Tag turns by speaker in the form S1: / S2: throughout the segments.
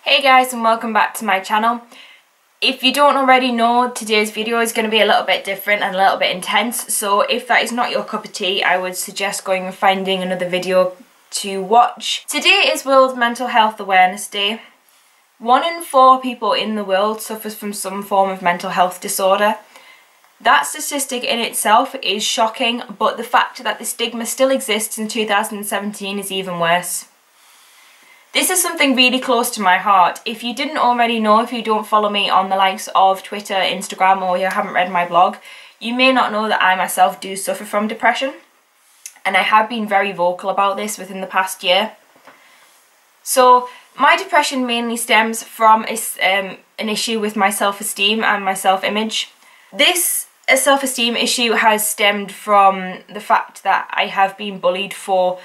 S1: Hey guys, and welcome back to my channel. If you don't already know, today's video is going to be a little bit different and a little bit intense, so if that is not your cup of tea, I would suggest going and finding another video to watch. Today is World Mental Health Awareness Day. 1 in 4 people in the world suffers from some form of mental health disorder. That statistic in itself is shocking, but the fact that the stigma still exists in 2017 is even worse. This is something really close to my heart. If you didn't already know, if you don't follow me on the likes of Twitter, Instagram, or you haven't read my blog, you may not know that I myself do suffer from depression. And I have been very vocal about this within the past year. So my depression mainly stems from an issue with my self-esteem and my self-image. This self-esteem issue has stemmed from the fact that I have been bullied for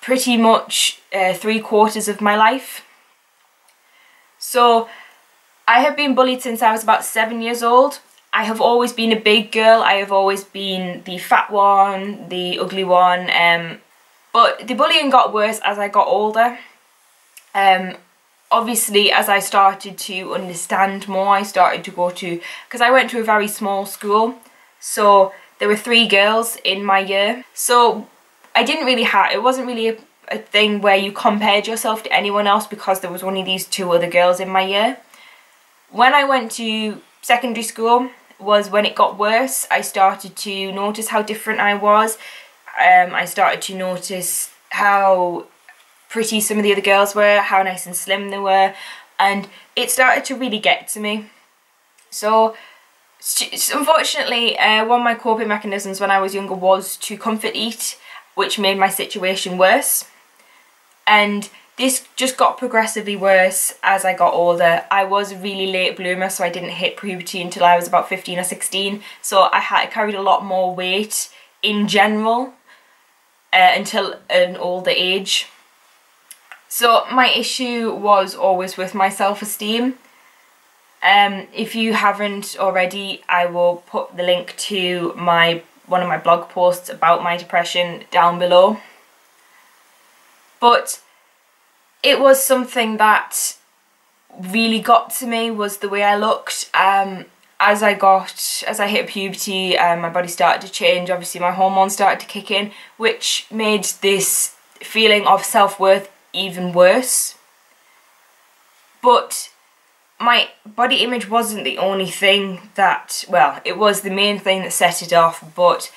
S1: pretty much 3/4 of my life. So I have been bullied since I was about 7 years old. I have always been a big girl. I have always been the fat one, the ugly one, but the bullying got worse as I got older. Obviously, as I started to understand more, I started to go to, because I went to a very small school, so there were 3 girls in my year. So I didn't really have, it wasn't really a thing where you compared yourself to anyone else because there was only these 2 other girls in my year. When I went to secondary school was when it got worse. I started to notice how different I was. I started to notice how pretty some of the other girls were, how nice and slim they were, and it started to really get to me. So unfortunately, one of my coping mechanisms when I was younger was to comfort eat, which made my situation worse. And this just got progressively worse as I got older. I was a really late bloomer, so I didn't hit puberty until I was about 15 or 16. So I carried a lot more weight in general until an older age. So my issue was always with my self-esteem. If you haven't already, I will put the link to one of my blog posts about my depression down below. But it was something that really got to me, was the way I looked. As I hit puberty, my body started to change. Obviously my hormones started to kick in, which made this feeling of self-worth even worse. But my body image wasn't the only thing that, well, it was the main thing that set it off, but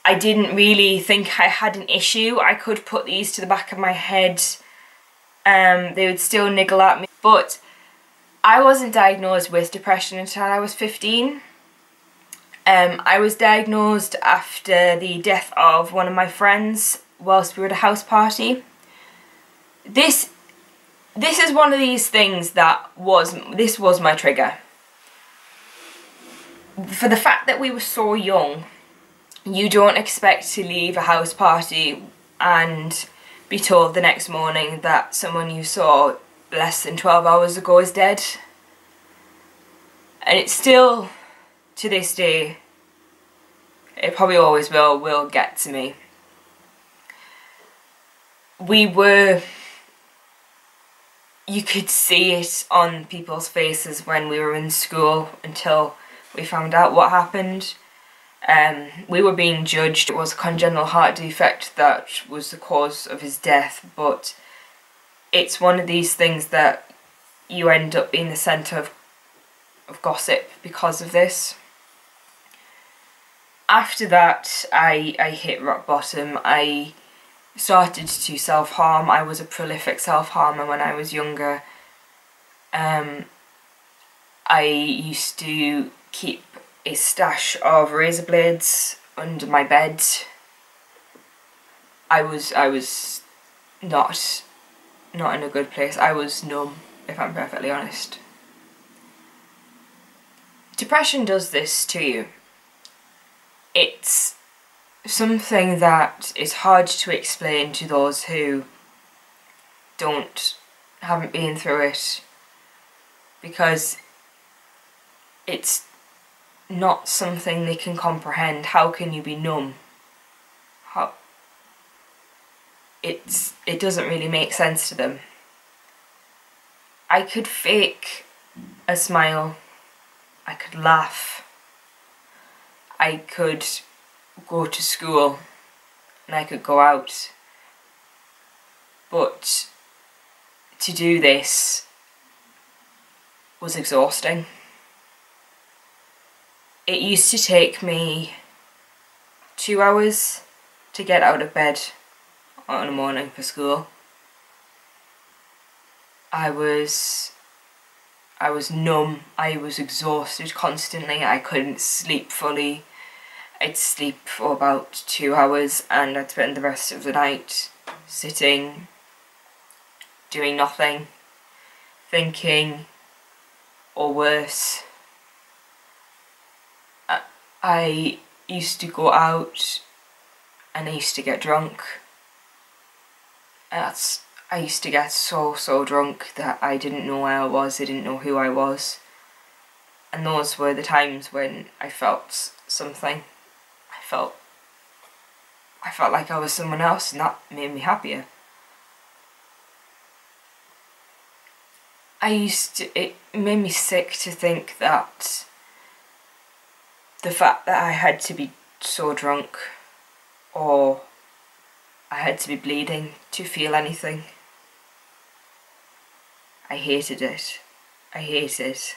S1: I didn't really think I had an issue. I could put these to the back of my head, they would still niggle at me. But I wasn't diagnosed with depression until I was 15. I was diagnosed after the death of one of my friends whilst we were at a house party. This is one of these things that was my trigger. For the fact that we were so young, you don't expect to leave a house party and be told the next morning that someone you saw less than 12 hours ago is dead. And it's still, to this day, it probably always will get to me. You could see it on people's faces when we were in school until we found out what happened. We were being judged. It was a congenital heart defect that was the cause of his death, but it's one of these things that you end up being the centre of gossip because of this. After that, I hit rock bottom. I started to self-harm. I was a prolific self-harmer when I was younger. I used to keep a stash of razor blades under my bed. I was not in a good place. I was numb, if I'm perfectly honest. Depression does this to you. It's something that is hard to explain to those who haven't been through it, because it's not something they can comprehend. How can you be numb? It doesn't really make sense to them. I could fake a smile, I could laugh, I could go to school, and I could go out. But to do this was exhausting. It used to take me 2 hours to get out of bed on a morning for school. I was numb, I was exhausted constantly, I couldn't sleep fully. I'd sleep for about 2 hours and I'd spend the rest of the night sitting, doing nothing, thinking, or worse. I used to go out and I used to get drunk. I used to get so drunk that I didn't know where I was, I didn't know who I was. And those were the times when I felt something. I felt like I was someone else, and that made me happier. It made me sick to think that the fact that I had to be so drunk, or I had to be bleeding to feel anything. I hated it. I hate it.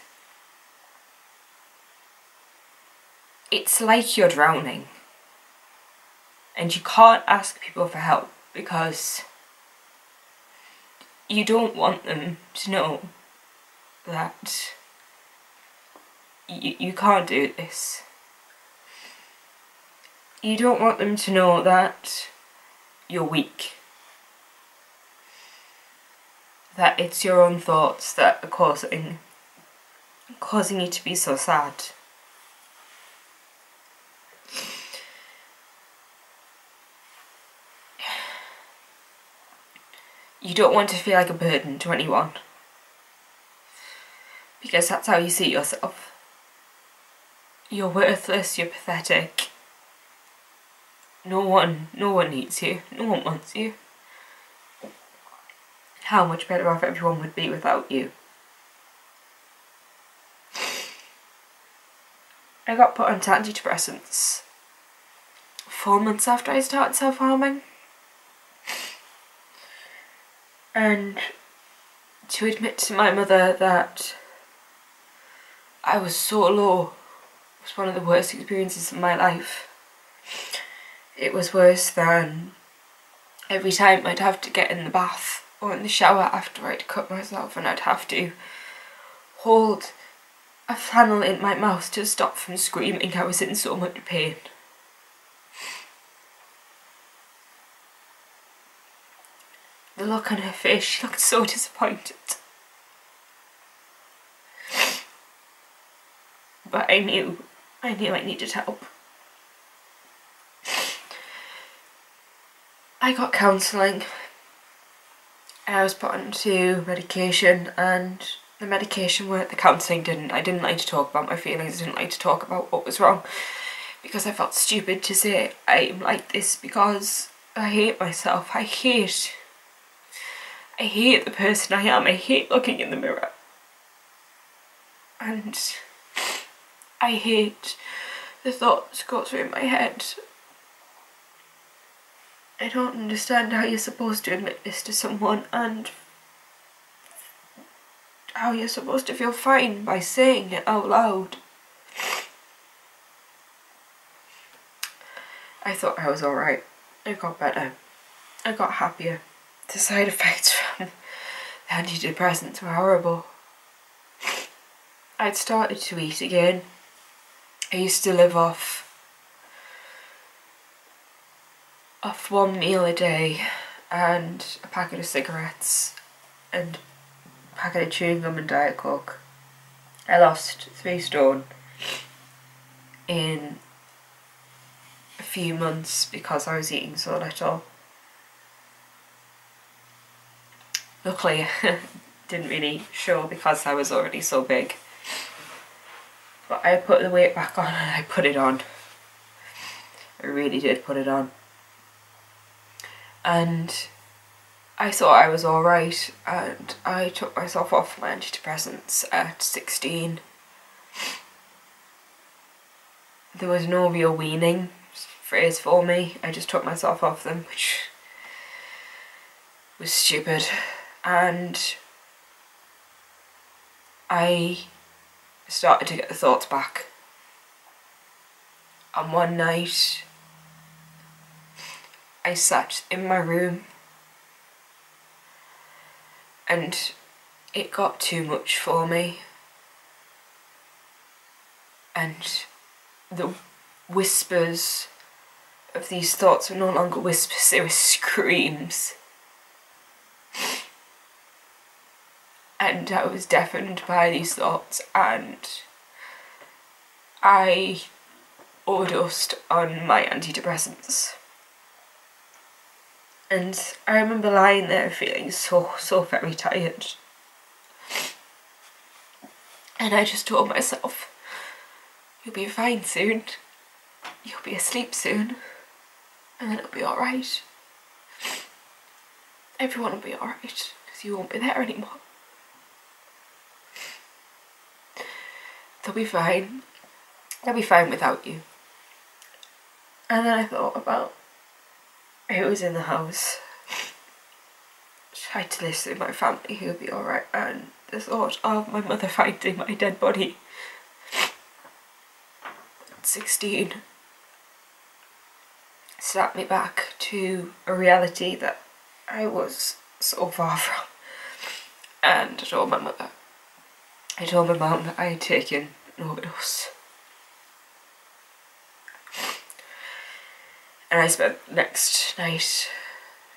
S1: It's like you're drowning and you can't ask people for help because you don't want them to know that you can't do this. You don't want them to know that you're weak. That it's your own thoughts that are causing you to be so sad. You don't want to feel like a burden to anyone, because that's how you see yourself. You're worthless, you're pathetic. No one needs you, no one wants you. How much better off everyone would be without you. I got put on antidepressants 4 months after I started self-harming. And to admit to my mother that I was so low was one of the worst experiences of my life. It was worse than every time I'd have to get in the bath or in the shower after I'd cut myself, and I'd have to hold a flannel in my mouth to stop from screaming. I was in so much pain. The look on her face, she looked so disappointed. But I knew I needed help. I got counselling. I was put onto medication, and the medication worked, the counselling didn't. I didn't like to talk about my feelings, I didn't like to talk about what was wrong, because I felt stupid to say I'm like this because I hate myself. I hate the person I am. I hate looking in the mirror. And I hate the thoughts go through my head. I don't understand how you're supposed to admit this to someone and how you're supposed to feel fine by saying it out loud. I thought I was alright. I got better. I got happier. The side effects from the antidepressants were horrible. I'd started to eat again. I used to live off 1 meal a day and a packet of cigarettes and a packet of chewing gum and Diet Coke. I lost 3 stone in a few months because I was eating so little. Luckily, it didn't really show because I was already so big. But I put the weight back on and I put it on. I really did put it on. And I thought I was alright, and I took myself off my antidepressants at 16. There was no real weaning phrase for me. I just took myself off them, which was stupid. And I started to get the thoughts back. And one night I sat in my room and it got too much for me. And the whispers of these thoughts were no longer whispers, they were screams. And I was deafened by these thoughts, and I overdosed on my antidepressants. And I remember lying there feeling so very tired. And I just told myself, you'll be fine soon. You'll be asleep soon. And then it'll be alright. Everyone will be alright, because you won't be there anymore. They'll be fine. They'll be fine without you. And then I thought about who was in the house. Tried to list in my family who would be alright, and the thought of my mother finding my dead body at 16 slapped me back to a reality that I was so far from. And I told my mother. I told my mum that I had taken an overdose. And I spent the next night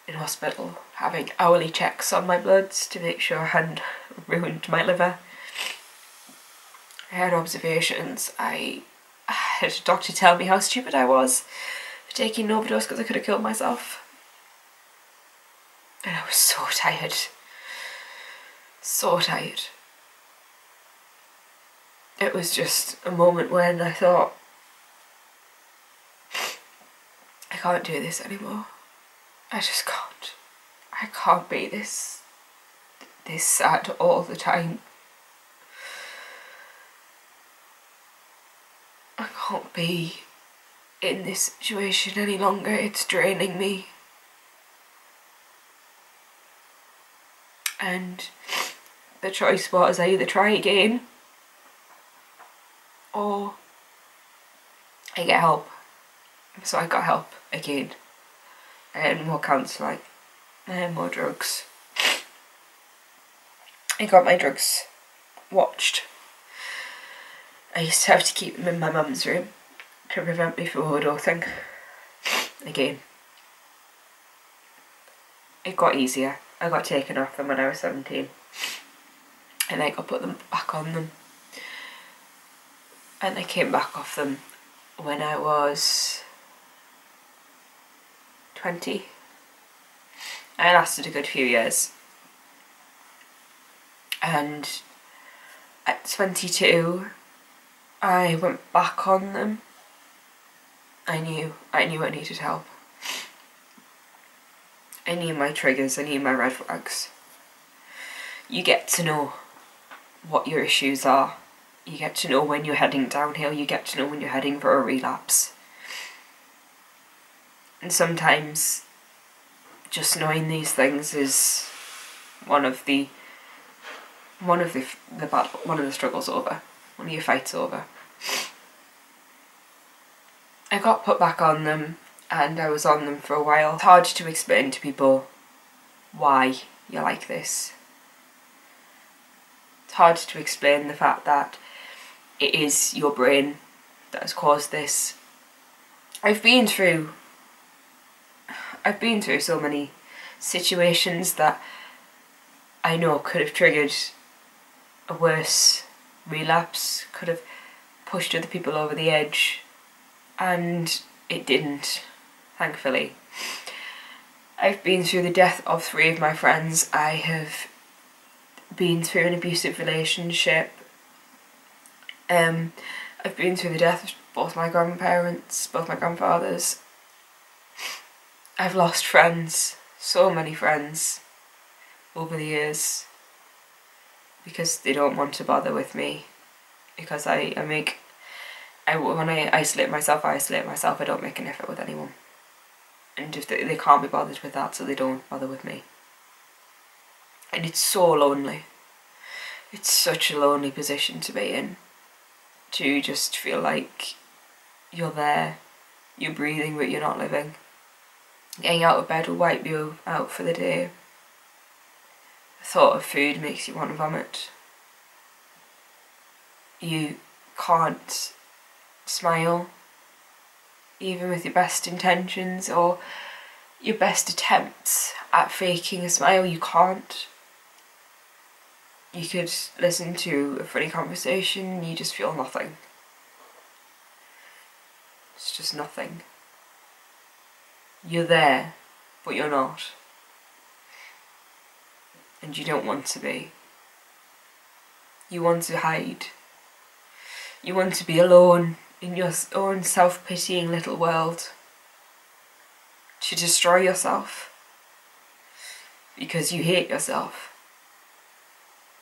S1: in hospital having hourly checks on my bloods to make sure I hadn't ruined my liver. I had observations. I had a doctor tell me how stupid I was for taking an overdose because I could have killed myself. And I was so tired. So tired. It was just a moment when I thought, I can't do this anymore. I just can't. I can't be this sad all the time. I can't be in this situation any longer. It's draining me. And the choice was I either try again or I get help. So I got help again. I had more counselling. I had more drugs. I got my drugs watched. I used to have to keep them in my mum's room to prevent me from overdosing. Again. It got easier. I got taken off them when I was 17. And I got put them back on them. And I came back off them when I was 20. I lasted a good few years. And at 22 I went back on them. I knew I needed help. I knew my triggers, I knew my red flags. You get to know what your issues are. You get to know when you're heading downhill, you get to know when you're heading for a relapse. And sometimes just knowing these things is one of the struggles over, one of your fights over. I got put back on them and I was on them for a while. It's hard to explain to people why you're like this. It's hard to explain the fact that it is your brain that has caused this. I've been through so many situations that I know could have triggered a worse relapse, could have pushed other people over the edge, and it didn't, thankfully. I've been through the death of 3 of my friends. I have been through an abusive relationship. I've been through the death of both my grandparents, both my grandfathers. I've lost friends, so many friends. over the years because they don't want to bother with me, because when I isolate myself, I don't make an effort with anyone. And if they can't be bothered with that, so they don't bother with me. And it's so lonely. It's such a lonely position to be in. To just feel like you're there, you're breathing but you're not living. Getting out of bed will wipe you out for the day. The thought of food makes you want to vomit. You can't smile, even with your best intentions or your best attempts at faking a smile. You can't. You could listen to a funny conversation and you just feel nothing. It's just nothing. You're there, but you're not. And you don't want to be. You want to hide. You want to be alone in your own self-pitying little world. To destroy yourself. Because you hate yourself.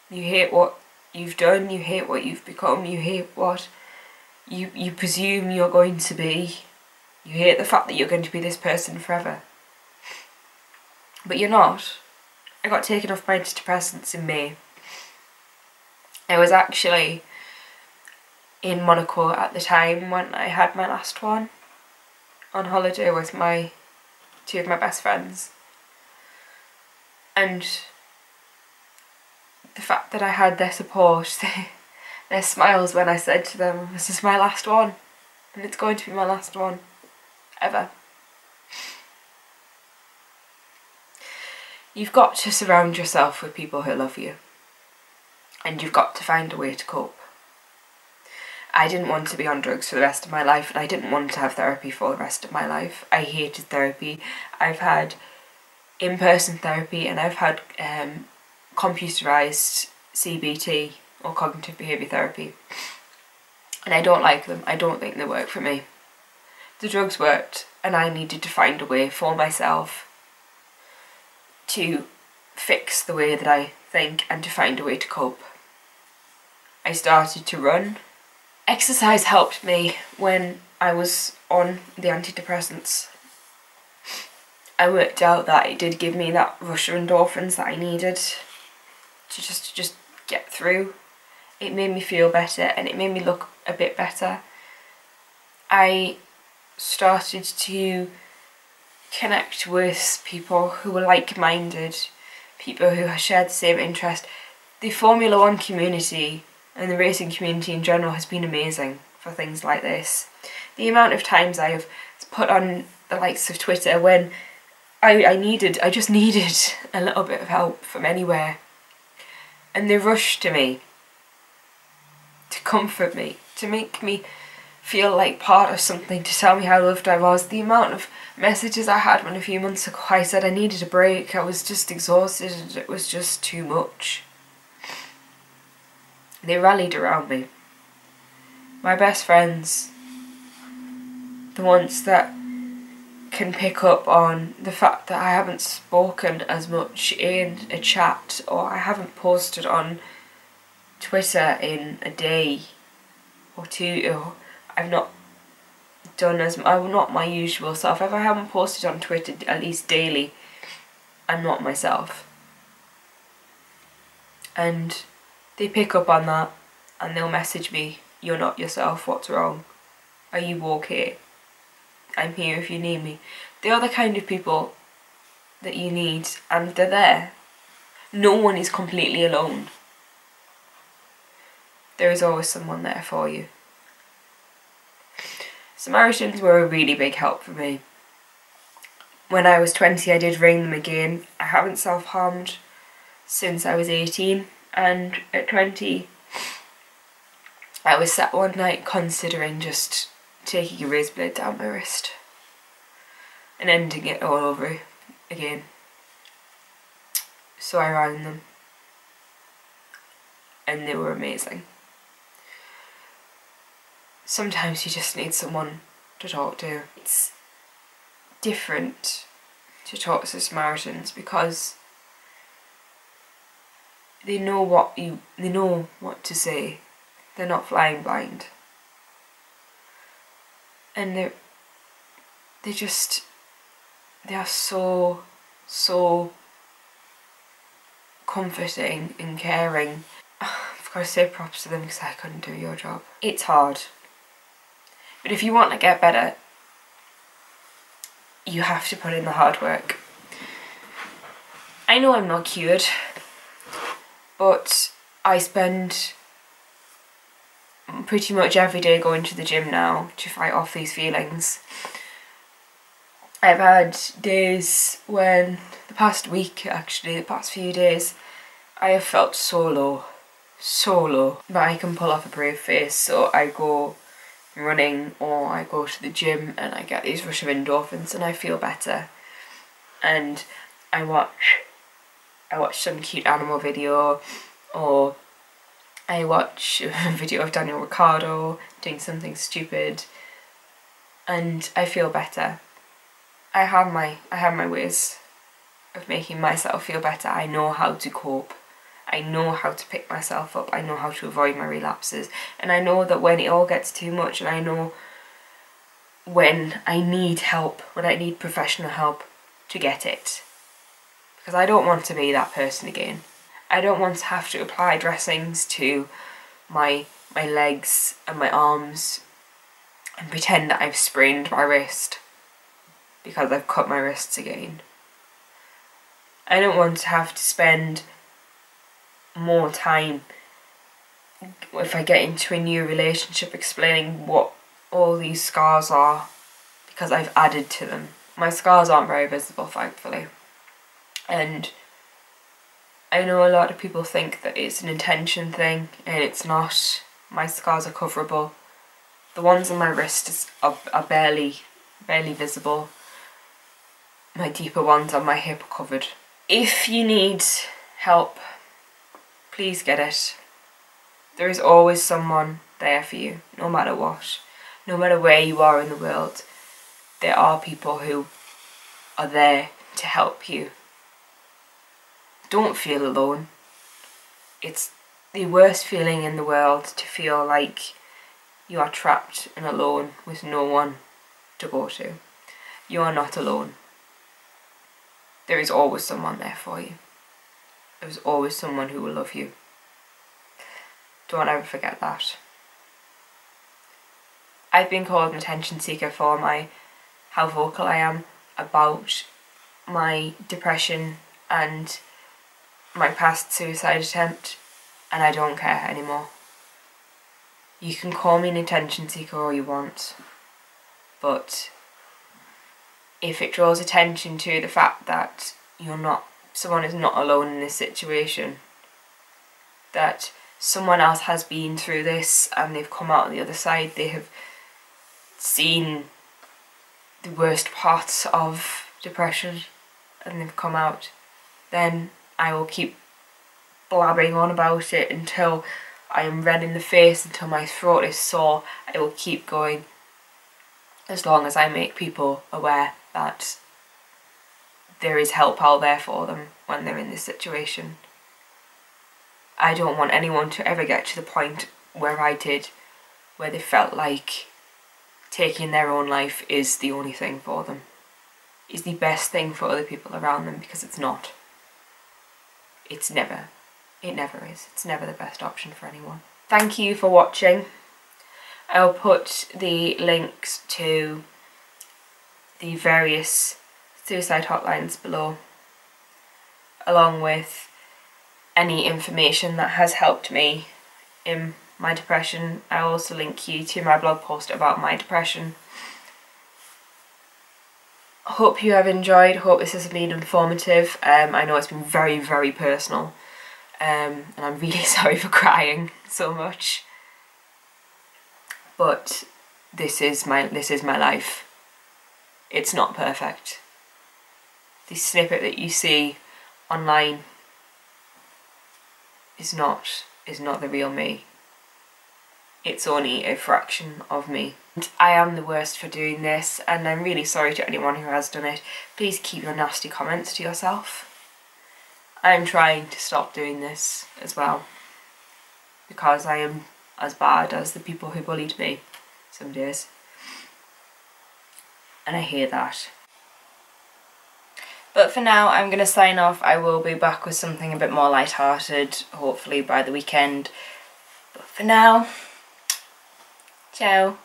S1: You hate what you've done, you hate what you've become, you hate what you presume you're going to be. You hate the fact that you're going to be this person forever. But you're not. I got taken off my antidepressants in May. I was actually in Monaco at the time when I had my last one, on holiday with two of my best friends. And the fact that I had their support, their smiles when I said to them, this is my last one, and it's going to be my last one, ever. You've got to surround yourself with people who love you, and you've got to find a way to cope. I didn't want to be on drugs for the rest of my life, and I didn't want to have therapy for the rest of my life. I hated therapy. I've had in-person therapy, and I've had computerised CBT, or cognitive behaviour therapy, and I don't like them. I don't think they work for me. The drugs worked, and I needed to find a way for myself to fix the way that I think and to find a way to cope. I started to run. Exercise helped me when I was on the antidepressants. I worked out that it did give me that rush of endorphins that I needed to just get through. It made me feel better and it made me look a bit better. I started to connect with people who were like-minded, people who shared the same interest. The Formula One community and the racing community in general has been amazing for things like this. The amount of times I have put on the likes of Twitter when I just needed a little bit of help from anywhere, and they rushed to me to comfort me, to make me feel like part of something, to tell me how loved I was. The amount of messages I had when a few months ago I said I needed a break, I was just exhausted and it was just too much. They rallied around me. My best friends, the ones that can pick up on the fact that I haven't spoken as much in a chat, or I haven't posted on Twitter in a day or two, or I've not done I'm not my usual self. If I haven't posted on Twitter at least daily, I'm not myself. And they pick up on that and they'll message me, you're not yourself, what's wrong? Are you okay? I'm here if you need me. They are the kind of people that you need, and they're there. No one is completely alone. There is always someone there for you. Samaritans were a really big help for me. When I was 20, I did ring them again. I haven't self-harmed since I was 18, and at 20 I was sat one night considering just taking a razor blade down my wrist and ending it all over again. So I rang them and they were amazing. Sometimes you just need someone to talk to. It's different to talk to Samaritans because they know what to say. They're not flying blind. And they are so comforting and caring. I've got to say props to them because I couldn't do your job. It's hard. But if you want to get better, you have to put in the hard work. I know I'm not cured, but I spend pretty much every day going to the gym now to fight off these feelings. I've had days when, the past week actually, the past few days, I have felt so low. But I can pull off a brave face, so I go running or I go to the gym and I get these rush of endorphins and I feel better. And I watch some cute animal video, or I watch a video of Daniel Ricciardo doing something stupid, and I feel better. I have my ways of making myself feel better. I know how to cope. I know how to pick myself up. I know how to avoid my relapses. And I know that when it all gets too much, and I know when I need help, when I need professional help, to get it. Because I don't want to be that person again. I don't want to have to apply dressings to my legs and my arms and pretend that I've sprained my wrist because I've cut my wrists again. I don't want to have to spend more time, if I get into a new relationship, explaining what all these scars are because I've added to them. My scars aren't very visible, thankfully. And I know a lot of people think that it's an intention thing, and it's not. My scars are coverable. The ones on my wrist are barely visible. My deeper ones on my hip are covered. If you need help, please get it. There is always someone there for you, no matter what. No matter where you are in the world, there are people who are there to help you. Don't feel alone. It's the worst feeling in the world to feel like you are trapped and alone with no one to go to. You are not alone. There is always someone there for you. There's always someone who will love you. Don't ever forget that. I've been called an attention seeker for how vocal I am about my depression and my past suicide attempt, and I don't care anymore. You can call me an attention seeker all you want, but if it draws attention to the fact that someone is not alone in this situation, that someone else has been through this and they've come out on the other side, they have seen the worst parts of depression and they've come out, then I will keep blabbering on about it until I am red in the face, until my throat is sore. I will keep going as long as I make people aware that there is help out there for them when they're in this situation. I don't want anyone to ever get to the point where I did, where they felt like taking their own life is the only thing for them, is the best thing for other people around them, because it's not. It never is. It's never the best option for anyone. Thank you for watching. I'll put the links to the various suicide hotlines below, along with any information that has helped me in my depression. I'll also link you to my blog post about my depression. Hope you have enjoyed. Hope this has been informative. I know it's been very, very personal, and I'm really sorry for crying so much. But this is my life. It's not perfect. The snippet that you see online is not the real me. It's only a fraction of me. And I am the worst for doing this, and I'm really sorry to anyone who has done it. Please keep your nasty comments to yourself. I'm trying to stop doing this as well, because I am as bad as the people who bullied me some days, and I hate that. But for now, I'm going to sign off. I will be back with something a bit more light-hearted, hopefully by the weekend. But for now, ciao.